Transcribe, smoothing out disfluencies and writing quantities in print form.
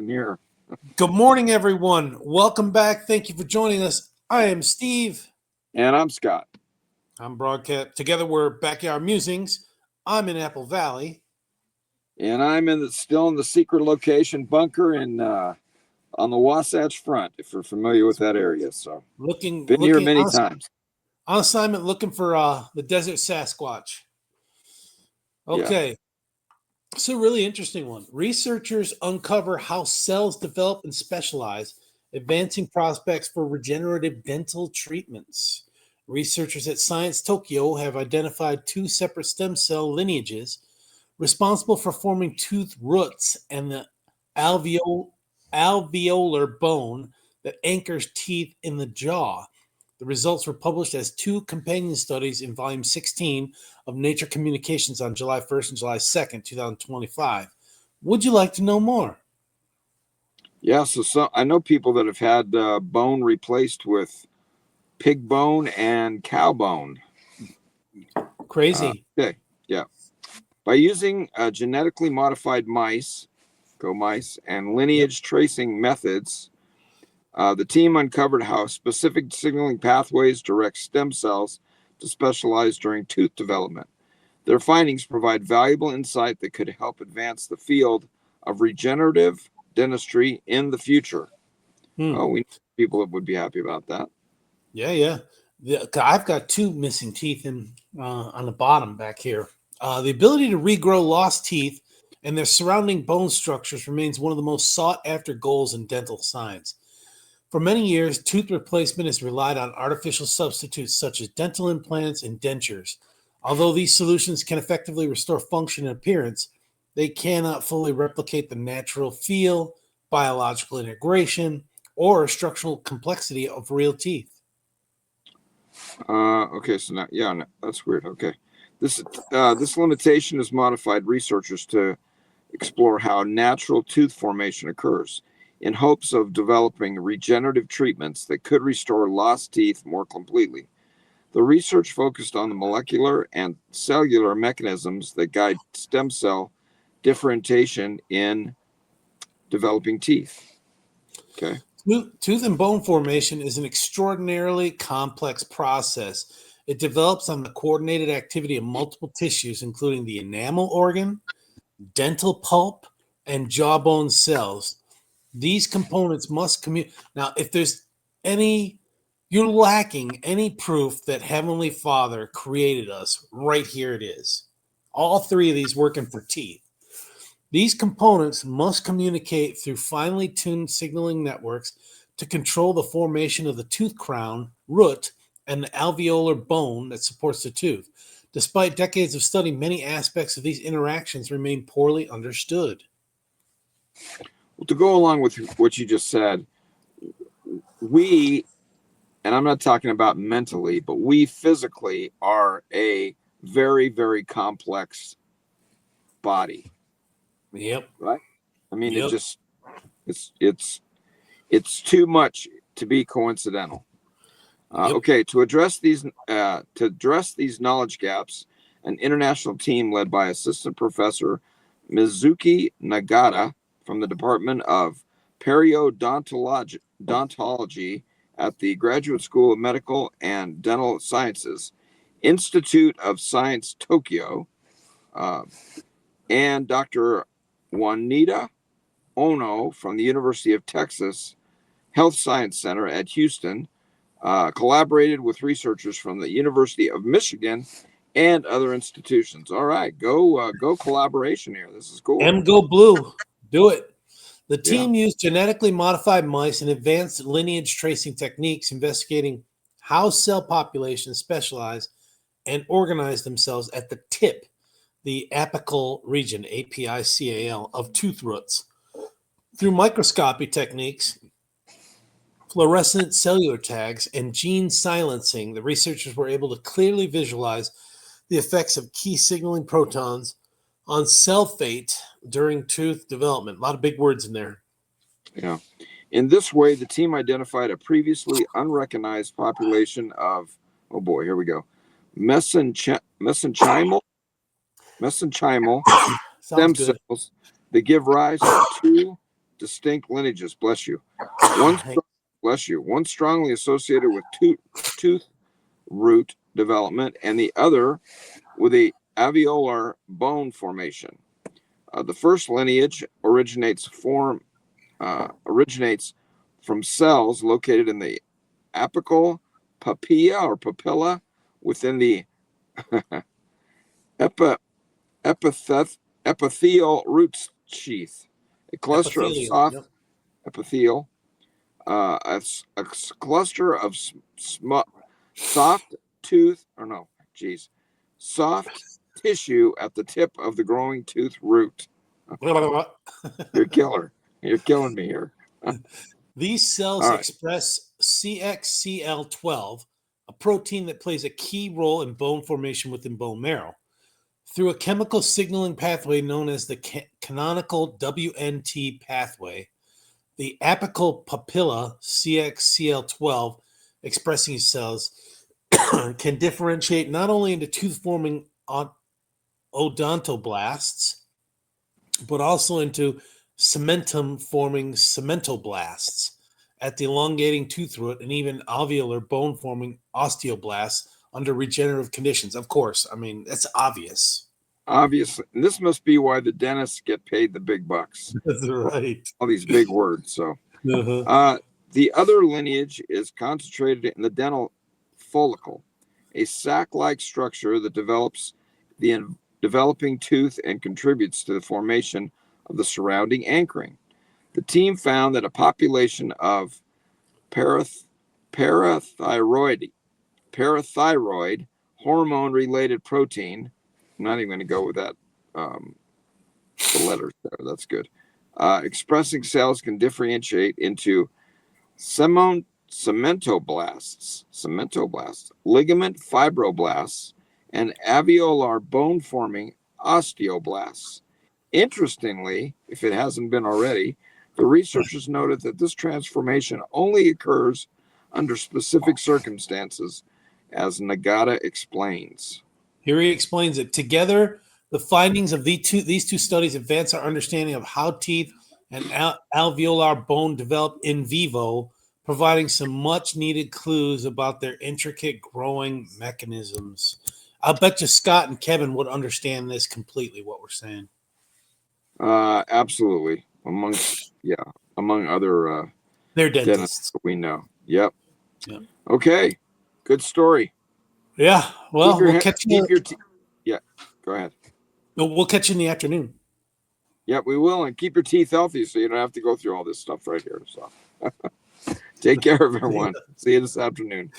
near. Good morning, everyone. Welcome back. Thank you for joining us. I am Steve. And I'm Scott. I'm Broadcast. Together we're Backyard Musings. I'm in Apple Valley. And I'm still in the secret location bunker on the Wasatch Front, if you're familiar with that area. So Looking here many times. On assignment looking for the desert Sasquatch. Okay. Yeah. It's a really interesting one. Researchers uncover how cells develop and specialize, advancing prospects for regenerative dental treatments. Researchers at Science Tokyo have identified two separate stem cell lineages responsible for forming tooth roots and the alveolar bone that anchors teeth in the jaw. The results were published as two companion studies in Volume 16 of Nature Communications on July 1st and July 2nd, 2025. Would you like to know more? Yeah, so I know people that have had bone replaced with pig bone and cow bone. Crazy. Okay, yeah. By using genetically modified mice, and lineage tracing methods, the team uncovered how specific signaling pathways direct stem cells to specialize during tooth development. Their findings provide valuable insight that could help advance the field of regenerative dentistry in the future. Oh, we know people that would be happy about that. Yeah. I've got two missing teeth on the bottom back here. The ability to regrow lost teeth and their surrounding bone structures remains one of the most sought-after goals in dental science. For many years, tooth replacement has relied on artificial substitutes such as dental implants and dentures. Although these solutions can effectively restore function and appearance, they cannot fully replicate the natural feel, biological integration, or structural complexity of real teeth. Okay, so now, that's weird. Okay. This limitation has modified researchers to explore how natural tooth formation occurs in hopes of developing regenerative treatments that could restore lost teeth more completely. The research focused on the molecular and cellular mechanisms that guide stem cell differentiation in developing teeth. Okay. Tooth and bone formation is an extraordinarily complex process. It develops on the coordinated activity of multiple tissues, including the enamel organ, dental pulp, and jawbone cells. These components must communicate. Now, if you're lacking any proof that Heavenly Father created us, right here it is. All three of these working for teeth. These components must communicate through finely tuned signaling networks to control the formation of the tooth crown, root, and the alveolar bone that supports the tooth. Despite decades of study, many aspects of these interactions remain poorly understood. Well, to go along with what you just said, and I'm not talking about mentally, but we physically are a very, very complex body. Yep. Right? I mean, it's too much to be coincidental. Okay, to address these knowledge gaps, an international team led by Assistant Professor Mizuki Nagata from the Department of Periodontology at the Graduate School of Medical and Dental Sciences, Institute of Science Tokyo, and Dr. Juanita Ono from the University of Texas Health Science Center at Houston, collaborated with researchers from the University of Michigan and other institutions. All right, go collaboration here. This is cool. Go blue. Do it. The team used genetically modified mice and advanced lineage tracing techniques investigating how cell populations specialize and organize themselves at the tip, the apical region, APICAL, of tooth roots. Through microscopy techniques, fluorescent cellular tags, and gene silencing, the researchers were able to clearly visualize the effects of key signaling protons on cell fate during tooth development. A lot of big words in there. Yeah. In this way, the team identified a previously unrecognized population of, oh boy, here we go, mesenchymal stem cells that give rise to two distinct lineages. Bless you. One, bless you. One strongly associated with tooth root development, and the other with the alveolar bone formation. The first lineage originates from cells located in the apical papilla within the epithelial root sheath. A cluster of soft Yep. epithelial, a cluster of soft soft tissue at the tip of the growing tooth root. You're a killer. You're killing me here. These cells express CXCL12, a protein that plays a key role in bone formation within bone marrow. Through a chemical signaling pathway known as the canonical WNT pathway, the apical papilla CXCL12 expressing cells can differentiate not only into tooth-forming odontoblasts, but also into cementum-forming cementoblasts at the elongating tooth root, and even alveolar bone-forming osteoblasts under regenerative conditions. Of course, I mean, that's obvious. Obviously, and this must be why the dentists get paid the big bucks. That's right. All these big words. So, the other lineage is concentrated in the dental follicle, a sac-like structure that develops the developing tooth and contributes to the formation of the surrounding anchoring. The team found that a population of parathyroid hormone-related protein, I'm not even going to go with that, the letters there, that's good, expressing cells can differentiate into cementoblasts, ligament fibroblasts, and alveolar bone-forming osteoblasts. Interestingly, if it hasn't been already, the researchers noted that this transformation only occurs under specific circumstances, as Nagata explains. Here he explains it. Together, the findings of these two studies advance our understanding of how teeth and alveolar bone develop in vivo, providing some much-needed clues about their intricate growing mechanisms. I'll bet you Scott and Kevin would understand this completely, what we're saying. Absolutely. Among other they're dentists we know. Yep. Yep. Okay. Good story. Yeah. Well, we'll catch you. Yeah. Go ahead. We'll catch you in the afternoon. Yeah, we will, and keep your teeth healthy so you don't have to go through all this stuff right here. So, take care of everyone. See you this afternoon.